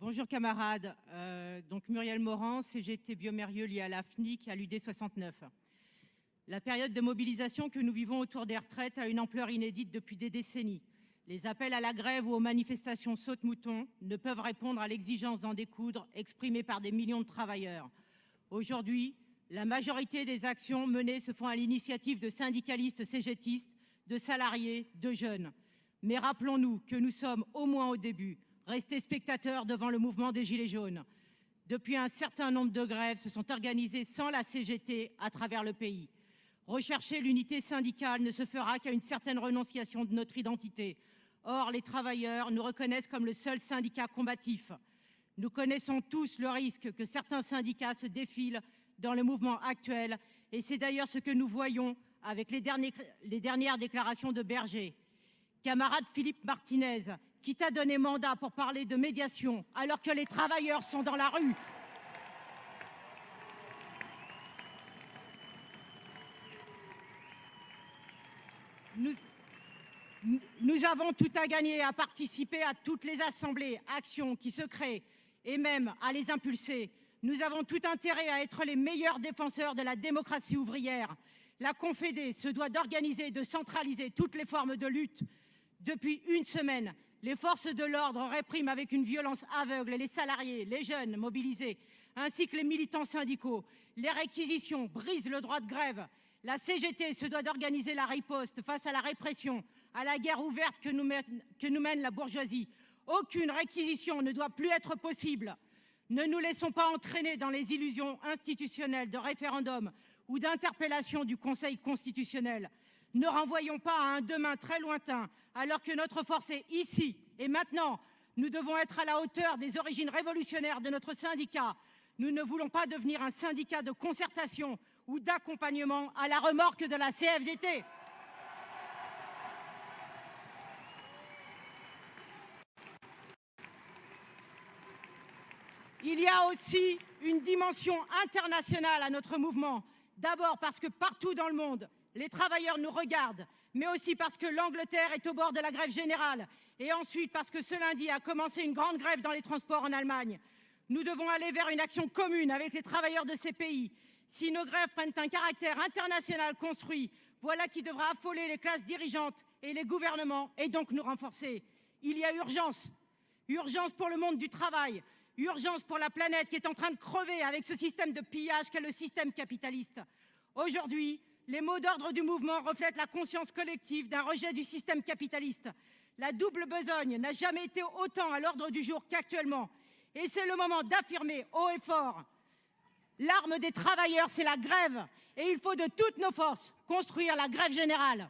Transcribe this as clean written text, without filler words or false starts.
Bonjour camarades, donc Muriel Morin, CGT Biomérieux lié à la FNIC, à l'UD 69. La période de mobilisation que nous vivons autour des retraites a une ampleur inédite depuis des décennies. Les appels à la grève ou aux manifestations saute-mouton ne peuvent répondre à l'exigence d'en découdre exprimée par des millions de travailleurs. Aujourd'hui, la majorité des actions menées se font à l'initiative de syndicalistes CGTistes, de salariés, de jeunes. Mais rappelons-nous que nous sommes au moins au début, restés spectateurs devant le mouvement des Gilets jaunes. Depuis, un certain nombre de grèves se sont organisées sans la CGT à travers le pays. Rechercher l'unité syndicale ne se fera qu'à une certaine renonciation de notre identité. Or, les travailleurs nous reconnaissent comme le seul syndicat combatif. Nous connaissons tous le risque que certains syndicats se défilent dans le mouvement actuel, et c'est d'ailleurs ce que nous voyons avec les dernières déclarations de Berger. Camarade Philippe Martinez, qui t'a donné mandat pour parler de médiation alors que les travailleurs sont dans la rue. Nous avons tout à gagner à participer à toutes les assemblées, actions qui se créent et même à les impulser. Nous avons tout intérêt à être les meilleurs défenseurs de la démocratie ouvrière. La Confédé se doit d'organiser et de centraliser toutes les formes de lutte. Depuis une semaine, les forces de l'ordre répriment avec une violence aveugle les salariés, les jeunes mobilisés, ainsi que les militants syndicaux. Les réquisitions brisent le droit de grève. La CGT se doit d'organiser la riposte face à la répression, à la guerre ouverte que nous mène la bourgeoisie. Aucune réquisition ne doit plus être possible. Ne nous laissons pas entraîner dans les illusions institutionnelles de référendum ou d'interpellation du Conseil constitutionnel. Ne renvoyons pas à un demain très lointain, alors que notre force est ici et maintenant. Nous devons être à la hauteur des origines révolutionnaires de notre syndicat. Nous ne voulons pas devenir un syndicat de concertation ou d'accompagnement à la remorque de la CFDT. Il y a aussi une dimension internationale à notre mouvement. D'abord parce que partout dans le monde, les travailleurs nous regardent, mais aussi parce que l'Angleterre est au bord de la grève générale. Et ensuite parce que ce lundi a commencé une grande grève dans les transports en Allemagne. Nous devons aller vers une action commune avec les travailleurs de ces pays. Si nos grèves prennent un caractère international construit, voilà qui devra affoler les classes dirigeantes et les gouvernements et donc nous renforcer. Il y a urgence. Urgence pour le monde du travail. Urgence pour la planète qui est en train de crever avec ce système de pillage qu'est le système capitaliste. Aujourd'hui, les mots d'ordre du mouvement reflètent la conscience collective d'un rejet du système capitaliste. La double besogne n'a jamais été autant à l'ordre du jour qu'actuellement. Et c'est le moment d'affirmer haut et fort: l'arme des travailleurs, c'est la grève. Et il faut de toutes nos forces construire la grève générale.